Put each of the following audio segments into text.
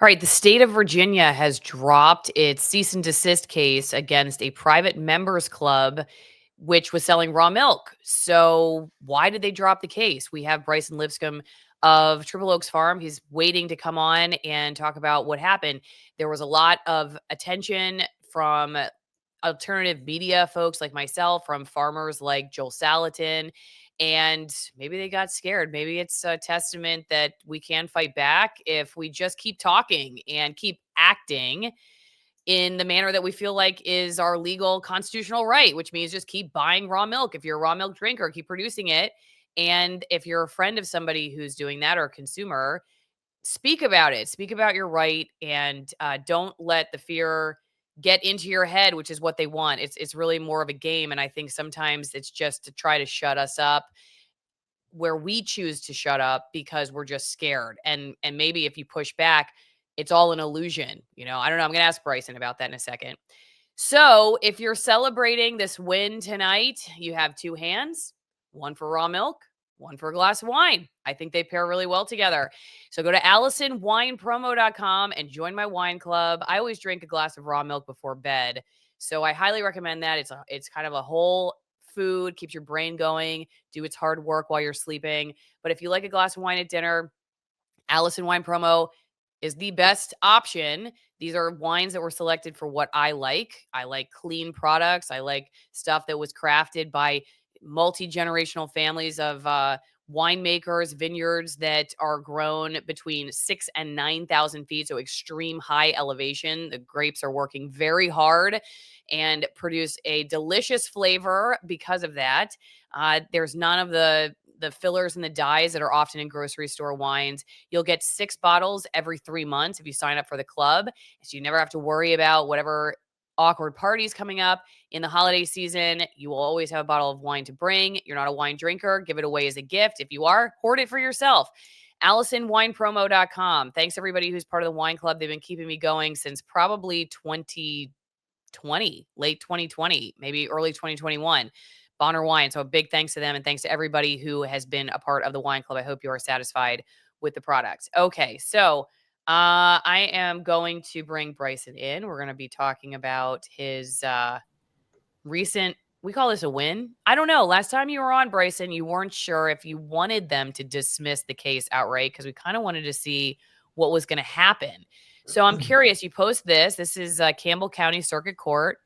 All right, the state of Virginia has dropped its cease and desist case against a private members club which was selling raw milk. So, why did they drop the case? We have Bryson Lipscomb of Triple Oaks Farm. He's waiting to come on and talk about what happened. There was a lot of attention from alternative media folks like myself, from farmers like Joel Salatin, and maybe they got scared. Maybe it's a testament that we can fight back if we just keep talking and keep acting in the manner that we feel like is our legal constitutional right, which means just keep buying raw milk. If you're a raw milk drinker, keep producing it. And if you're a friend of somebody who's doing that or a consumer, speak about it. Speak about your right, and don't let the fear get into your head, which is what they want. It's really more of a game, and I think sometimes it's just to try to shut us up, where we choose to shut up because we're just scared. And maybe if you push back, it's all an illusion. I don't know. I'm going to ask Bryson about that in a second. So, if you're celebrating this win tonight, you have two hands, one for raw milk, one for a glass of wine. I think they pair really well together. So, go to ALISONWinePromo.com and join my wine club. I always drink a glass of raw milk before bed. So, I highly recommend that. It's kind of a whole food, keeps your brain going, do its hard work while you're sleeping. But if you like a glass of wine at dinner, Allison Wine Promo is the best option. These are wines that were selected for what I like. I like clean products. I like stuff that was crafted by multi-generational families of winemakers, vineyards that are grown between 6 and 9,000 feet, so extreme high elevation. The grapes are working very hard and produce a delicious flavor because of that. There's none of the fillers and the dyes that are often in grocery store wines. You'll get 6 bottles every 3 months if you sign up for the club. So you never have to worry about whatever awkward parties coming up in the holiday season. You will always have a bottle of wine to bring. You're not a wine drinker, give it away as a gift. If you are, hoard it for yourself. AllisonWinePromo.com. Thanks everybody who's part of the wine club. They've been keeping me going since probably 2020, late 2020, maybe early 2021. Bonner Wine. So a big thanks to them, and thanks to everybody who has been a part of the wine club. I hope you are satisfied with the products. Okay, so I am going to bring Bryson in. We're going to be talking about his recent, we call this a win. I don't know. Last time you were on, Bryson, you weren't sure if you wanted them to dismiss the case outright because we kind of wanted to see what was going to happen. So I'm curious. You post this. This is Campbell County Circuit Court.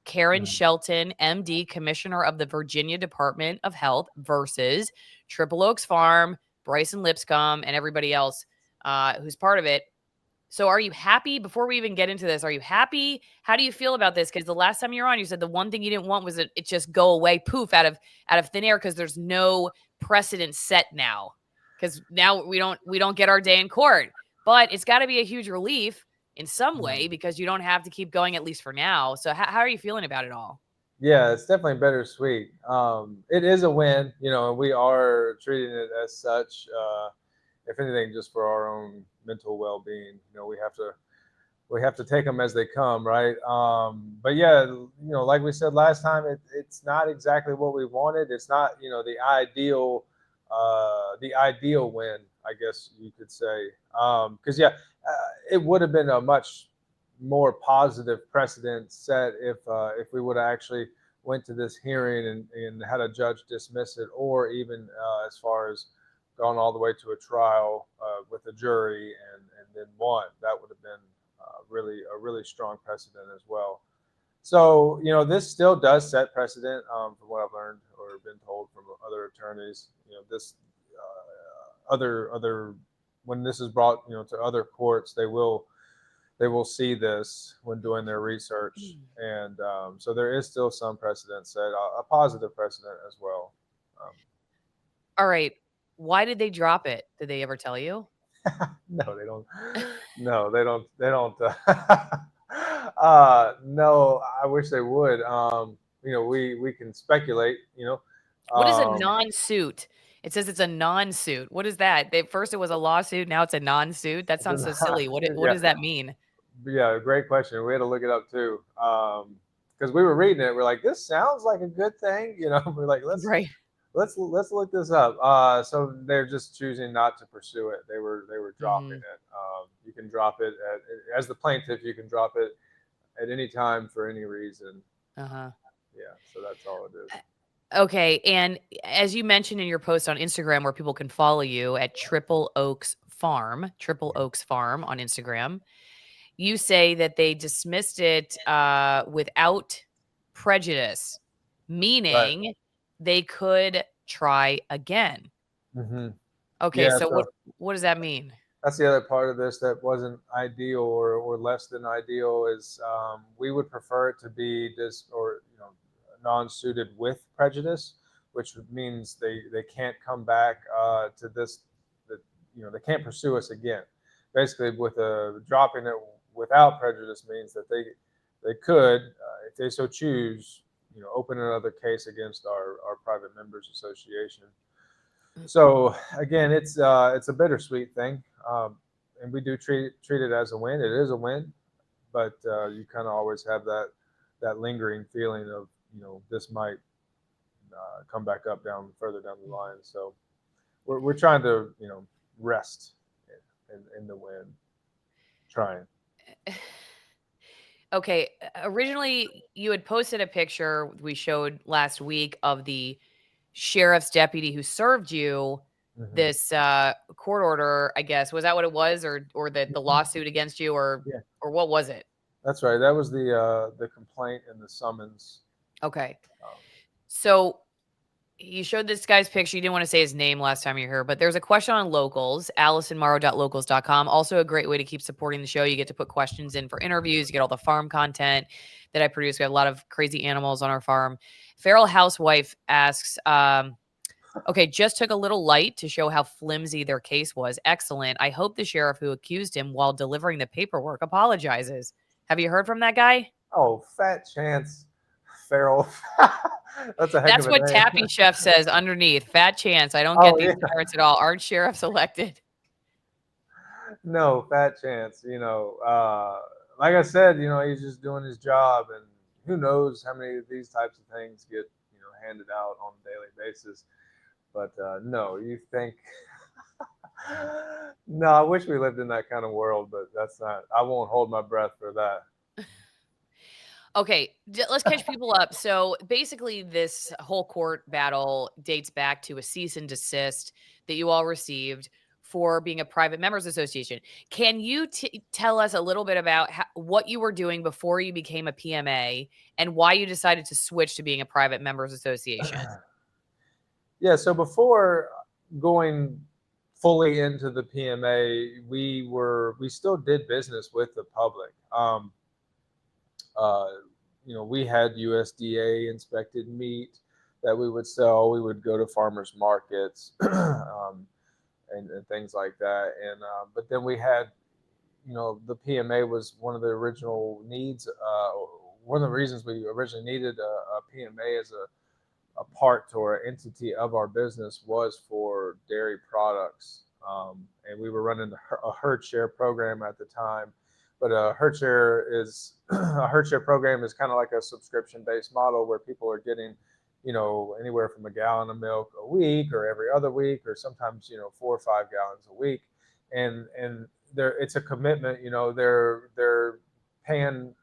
Karen Shelton, MD, Commissioner of the Virginia Department of Health, versus Triple Oaks Farm, Bryson Lipscomb, and everybody else who's part of it. So are you happy? Before we even get into this, are you happy? How do you feel about this? Because the last time you were on, you said the one thing you didn't want was that it just go away, poof, out of thin air, because there's no precedent set now. Because now we don't get our day in court. But it's got to be a huge relief in some way because you don't have to keep going, at least for now. So how are you feeling about it all? Yeah, it's definitely bittersweet. It is a win, and we are treating it as such. If anything, just for our own mental well-being. We have to take them as they come, right? But yeah, like we said last time, it's not exactly what we wanted. It's not, the ideal win, I guess you could say. Because it would have been a much more positive precedent set if we would have actually went to this hearing and had a judge dismiss it, or even as far as gone all the way to a trial with a jury and then won. That would have been really a really strong precedent as well. So this still does set precedent from what I've learned or been told from other attorneys. This other when this is brought to other courts, they will see this when doing their research, and so there is still some precedent set, a positive precedent as well. Um, All right. Why did they drop it? Did they ever tell you? no, they don't. No, they don't. They don't. No, I wish they would. We can speculate. What is a Um, non-suit? It says it's a non-suit. What is that? First it was a lawsuit, now it's a non-suit? That sounds so silly. What yeah, does that mean? yeah, great question. We had to look it up too, because we were reading it. We're like, this sounds like a good thing. We're like, let's Right. Let's look this up. So they're just choosing not to pursue it. They were dropping Hmm. it. You can drop it as the plaintiff. You can drop it at any time for any reason. Uh-huh. Yeah, so that's all it is. Okay, and as you mentioned in your post on Instagram where people can follow you at Triple Oaks Farm on Instagram, you say that they dismissed it without prejudice, Right. meaning they could try again. Hmm. Okay, Yeah. so So what does that mean? that's the other part of this that wasn't ideal or less than ideal is we would prefer it to be this or non-suited with prejudice, which means they can't come back to this that they can't pursue us again. Basically, with a dropping it without prejudice means that they could, if they so choose, open another case against our private members association. So again, it's a bittersweet thing, and we do treat it as a win. It is a win, but you kind of always have that lingering feeling of this might come back up down further down the line. So we're trying to rest in the win, trying. Okay, originally you had posted a picture we showed last week of the sheriff's deputy who served you Hmm. this court order, I guess. Was that what it was, or the lawsuit against you, Yeah, or what was it? that's right. That was the complaint and the summons. Okay. Um, So you showed this guy's picture. You didn't want to say his name last time you were here, but there's a question on locals, alisonmorrow.locals.com. Also a great way to keep supporting the show. You get to put questions in for interviews. You get all the farm content that I produce. We have a lot of crazy animals on our farm. Feral Housewife asks, okay, just took a little light to show how flimsy their case was. Excellent. I hope the sheriff who accused him while delivering the paperwork apologizes. Have you heard from that guy? oh, Fat Chance Farrell. That's a heck of That's a what name. Tappy Chef says underneath. Fat chance. I don't get Oh these yeah. pirates at all. Aren't sheriffs elected? No, Fat Chance. Like I said, he's just doing his job, and who knows how many of these types of things get handed out on a daily basis. But no, you think. No, I wish we lived in that kind of world, but that's not. I won't hold my breath for that. Okay, let's catch people up. So basically, this whole court battle dates back to a cease and desist that you all received for being a private members association. Can you tell us a little bit about what you were doing before you became a PMA and why you decided to switch to being a private members association? Yeah. So before going fully into the PMA, we still did business with the public. Uh, we had USDA inspected meat that we would sell. We would go to farmers markets and things like that. And but then we had, the PMA was one of the original needs. One of the reasons we originally needed a PMA as a part or an entity of our business was for dairy products. And we were running a herd share program at the time. But a herd share is a herd share program is kind of like a subscription based model where people are getting, anywhere from a gallon of milk a week or every other week, or sometimes, 4 or 5 gallons a week. And it's a commitment, they're paying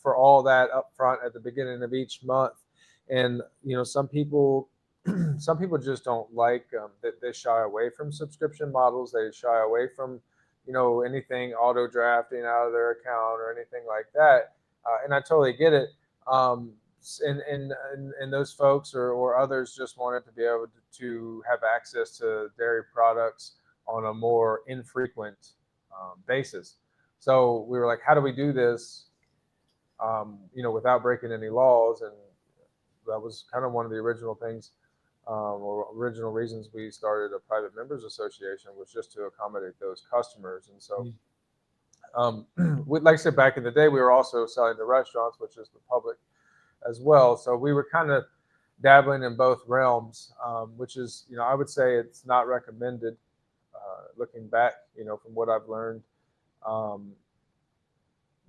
for all that up front at the beginning of each month. And some people some people just don't like that. They shy away from subscription models. They shy away from anything auto drafting out of their account or anything like that. And I totally get it. And those folks or others just wanted to be able to have access to dairy products on a more infrequent basis. So we were like, how do we do this without breaking any laws? And that was kind of one of the original things or original reasons we started a private members association, was just to accommodate those customers. And so, like I said, back in the day, we were also selling to restaurants, which is the public as well. So we were kind of dabbling in both realms, which is, I would say it's not recommended. Looking back, from what I've learned, um,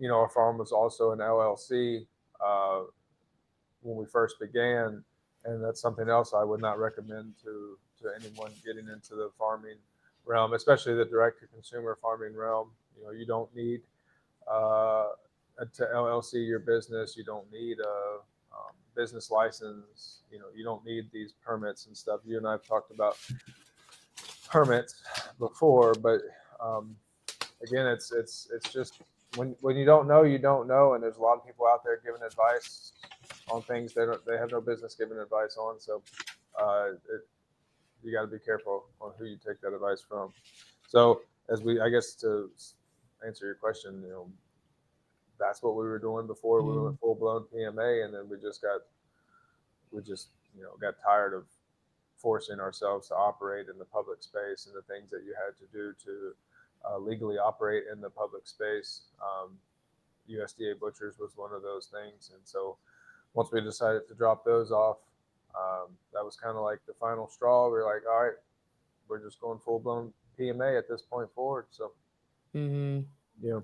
our farm was also an LLC when we first began, and that's something else I would not recommend to anyone getting into the farming realm, especially the direct to consumer farming realm. You don't need to LLC your business. You don't need a business license. You don't need these permits and stuff. You and I have talked about permits before, but um, again, it's just when you don't know, you don't know, and there's a lot of people out there giving advice on things they have no business giving advice on. So you got to be careful on who you take that advice from. So I guess to answer your question, that's what we were doing before we went full blown PMA, and then we just got tired of forcing ourselves to operate in the public space and the things that you had to do to legally operate in the public space. USDA butchers was one of those things, and so once we decided to drop those off, that was kind of like the final straw. We were like, all right, we're just going full blown PMA at this point forward. So, yeah.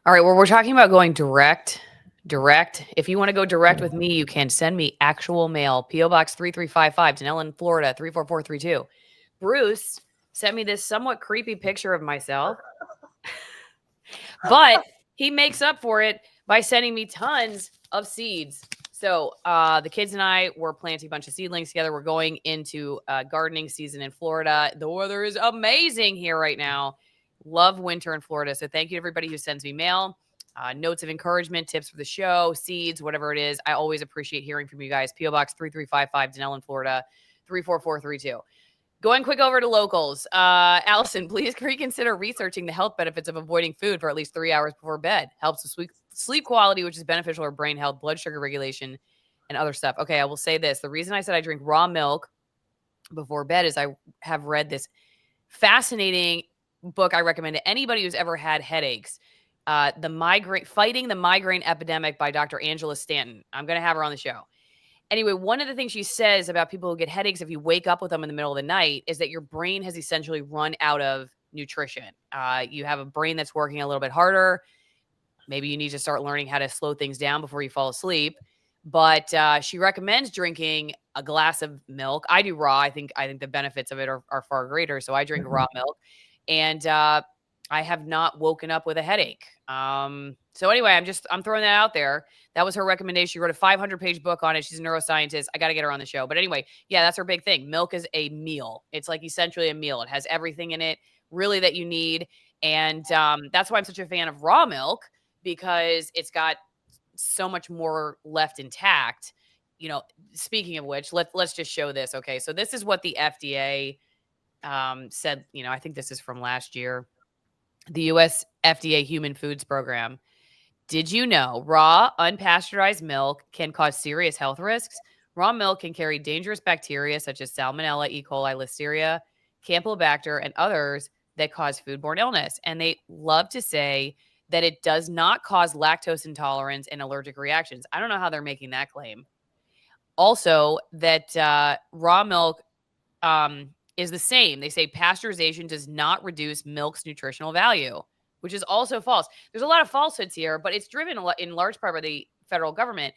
All right. Well, we're talking about going direct. If you want to go direct with me, you can send me actual mail. P.O. Box 3355, Denellen, Florida 34432. Bruce sent me this somewhat creepy picture of myself, but he makes up for it by sending me tons of seeds. So the kids and I were planting a bunch of seedlings together. We're going into gardening season in Florida. The weather is amazing here right now. Love winter in Florida. So thank you to everybody who sends me mail, notes of encouragement, tips for the show, seeds, whatever it is. I always appreciate hearing from you guys. P.O. Box 3355, Denellen, Florida 34432. Going quick over to locals. Allison, please reconsider researching the health benefits of avoiding food for at least 3 hours before bed. Helps with sleep quality, which is beneficial for brain health, blood sugar regulation, and other stuff. Okay, I will say this. The reason I said I drink raw milk before bed is I have read this fascinating book I recommend to anybody who's ever had headaches. Fighting the Migraine Epidemic by Dr. Angela Stanton. I'm going to have her on the show. Anyway, one of the things she says about people who get headaches if you wake up with them in the middle of the night is that your brain has essentially run out of nutrition. You have a brain that's working a little bit harder. Maybe you need to start learning how to slow things down before you fall asleep. But she recommends drinking a glass of milk. I do raw. I think the benefits of it are far greater. So I drink raw milk, and I have not woken up with a headache. So anyway, I'm throwing that out there. That was her recommendation. She wrote a 500-page book on it. She's a neuroscientist. I got to get her on the show. But anyway, yeah, that's her big thing. Milk is a meal. It's like essentially a meal. It has everything in it really that you need. And that's why I'm such a fan of raw milk, because it's got so much more left intact. Speaking of which, let's just show this. Okay. So this is what the FDA said. I think this is from last year. The U.S. FDA Human Foods Program. Did you know raw, unpasteurized milk can cause serious health risks? Raw milk can carry dangerous bacteria such as Salmonella, E. coli, Listeria, Campylobacter, and others that cause foodborne illness. And they love to say that it does not cause lactose intolerance and allergic reactions. I don't know how they're making that claim. Also, that raw milk is the same. They say pasteurization does not reduce milk's nutritional value, which is also false. There's a lot of falsehoods here, but it's driven in large part by the federal government.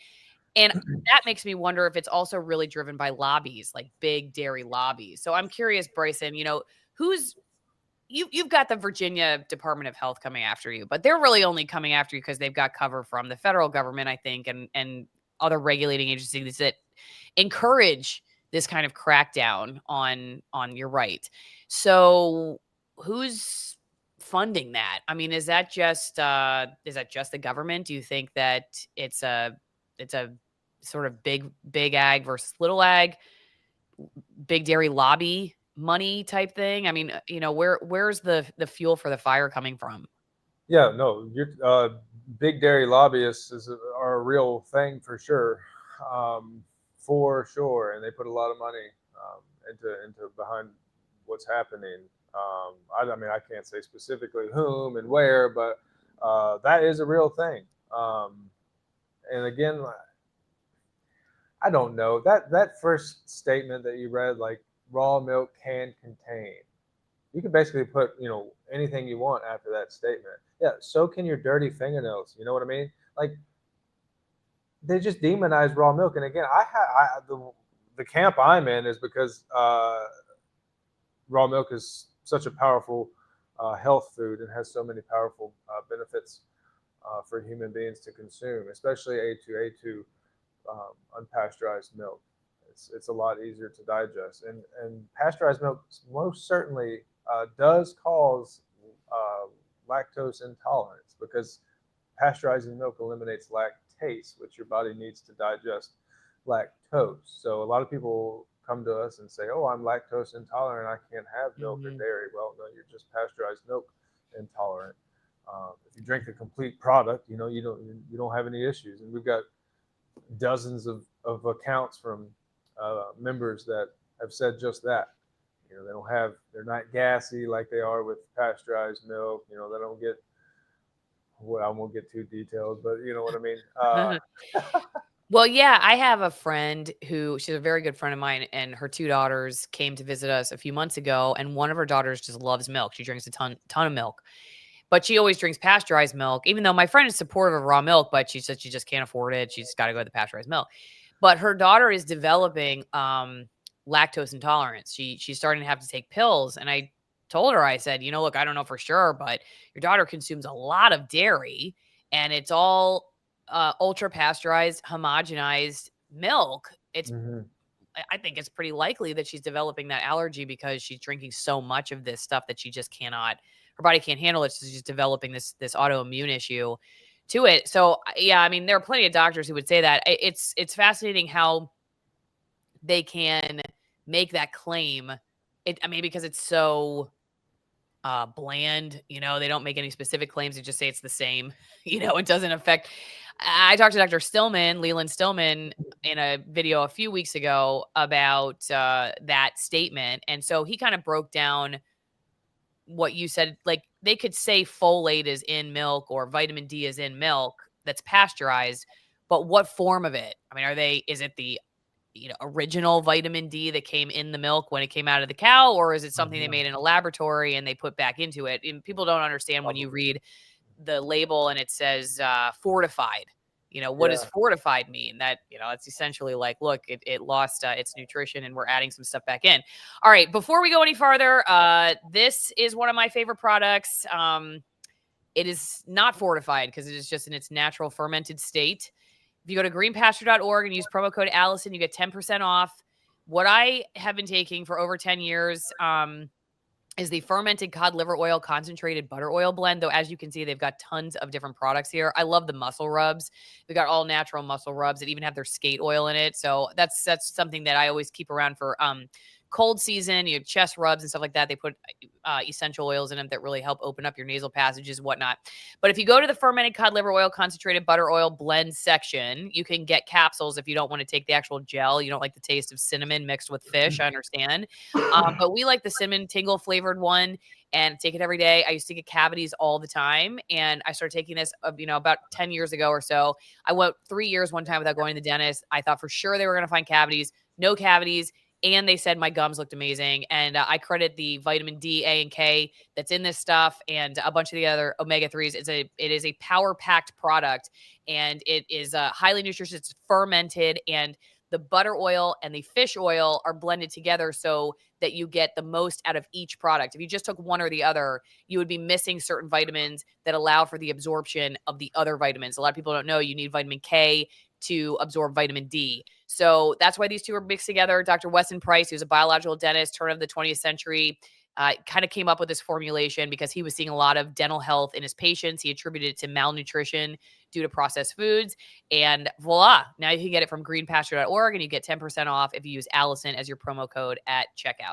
And that makes me wonder if it's also really driven by lobbies, like big dairy lobbies. So I'm curious, Bryson, you've got the Virginia Department of Health coming after you, but they're really only coming after you because they've got cover from the federal government, I think, and other regulating agencies that encourage this kind of crackdown on your right. So who's funding that? I mean, is that just the government? Do you think that it's a sort of big ag versus little ag, big dairy lobby money type thing? I mean, where's the fuel for the fire coming from? Yeah, no, big dairy lobbyists are a real thing for sure. And they put a lot of money into behind what's happening. I mean, I can't say specifically whom and where, but that is a real thing. And again, I don't know that first statement that you read, like raw milk can contain. You can basically put anything you want after that statement. Yeah, so can your dirty fingernails. You know what I mean? Like, they just demonize raw milk. And again, the camp I'm in is because raw milk is such a powerful health food and has so many powerful benefits for human beings to consume, especially A2 unpasteurized milk. It's a lot easier to digest, and pasteurized milk most certainly does cause lactose intolerance, because pasteurizing milk eliminates lactase, which your body needs to digest lactose. So a lot of people come to us and say, "Oh, I'm lactose intolerant. I can't have milk or Mhm. dairy." Well, no, you're just pasteurized milk intolerant. If you drink the complete product, you don't have any issues. And we've got dozens of accounts from members that have said just that. They're not gassy like they are with pasteurized milk. They don't get, well, I won't get too detailed, but you know what I mean. Well, yeah, I have a friend who she's a very good friend of mine, and her 2 daughters came to visit us a few months ago, and one of her daughters just loves milk. She drinks a ton of milk, but she always drinks pasteurized milk, even though my friend is supportive of raw milk, but she said she just can't afford it. She's gotta go with the pasteurized milk. But her daughter is developing, lactose intolerance. She's starting to have to take pills, and I told her, I said, "Look, I don't know for sure, but your daughter consumes a lot of dairy, and it's all, ultra pasteurized, homogenized milk. It's Mhm. I think it's pretty likely that she's developing that allergy because she's drinking so much of this stuff that she just cannot her body can't handle it, so she's developing this autoimmune issue to it." So, yeah, I mean, there are plenty of doctors who would say that. It's fascinating how they can make that claim. I mean, because it's so bland, they don't make any specific claims. They just say it's the same. It doesn't affect. I talked to Dr. Stillman, Leland Stillman, in a video a few weeks ago about that statement. And so he kind of broke down what you said. Like, they could say folate is in milk or vitamin D is in milk that's pasteurized, but what form of it? I mean, is it the original vitamin D that came in the milk when it came out of the cow, or is it something they Mhm. made in a laboratory and they put back into it? And people don't understand when you Probably. read the label and it says fortified. What does Yeah. fortified mean? That, it's essentially like, look, it lost its nutrition and we're adding some stuff back in. All right, before we go any farther, this is one of my favorite products. It is not fortified because it is just in its natural fermented state. If you go to greenpasture.org and use promo code Allison, you get 10% off. What I have been taking for over 10 years is the fermented cod liver oil concentrated butter oil blend. Though, as you can see, they've got tons of different products here. I love the muscle rubs. They've got all natural muscle rubs that even have their skate oil in it. So that's something that I always keep around for cold season. You have chest rubs and stuff like that. They put essential oils in them that really help open up your nasal passages and whatnot. But if you go to the fermented cod liver oil concentrated butter oil blend section, you can get capsules if you don't want to take the actual gel. You don't like the taste of cinnamon mixed with fish. I understand. But we like the cinnamon tingle flavored one and take it every day. I used to get cavities all the time, and I started taking this, about 10 years ago or so. I went 3 years one time without going to the dentist. I thought for sure they were going to find cavities. No cavities. And they said my gums looked amazing. And I credit the vitamin D, A, and K that's in this stuff and a bunch of the other omega-3s. It is a power-packed product, and it is highly nutritious. It's fermented, and the butter oil and the fish oil are blended together so that you get the most out of each product. If you just took one or the other, you would be missing certain vitamins that allow for the absorption of the other vitamins. A lot of people don't know you need vitamin K to absorb vitamin D. So that's why these two are mixed together. Dr. Weston Price, who's a biological dentist, turn of the 20th century, kind of came up with this formulation because he was seeing a lot of dental health in his patients. He attributed it to malnutrition due to processed foods. And voila, now you can get it from greenpasture.org and you get 10% off if you use Allison as your promo code at checkout.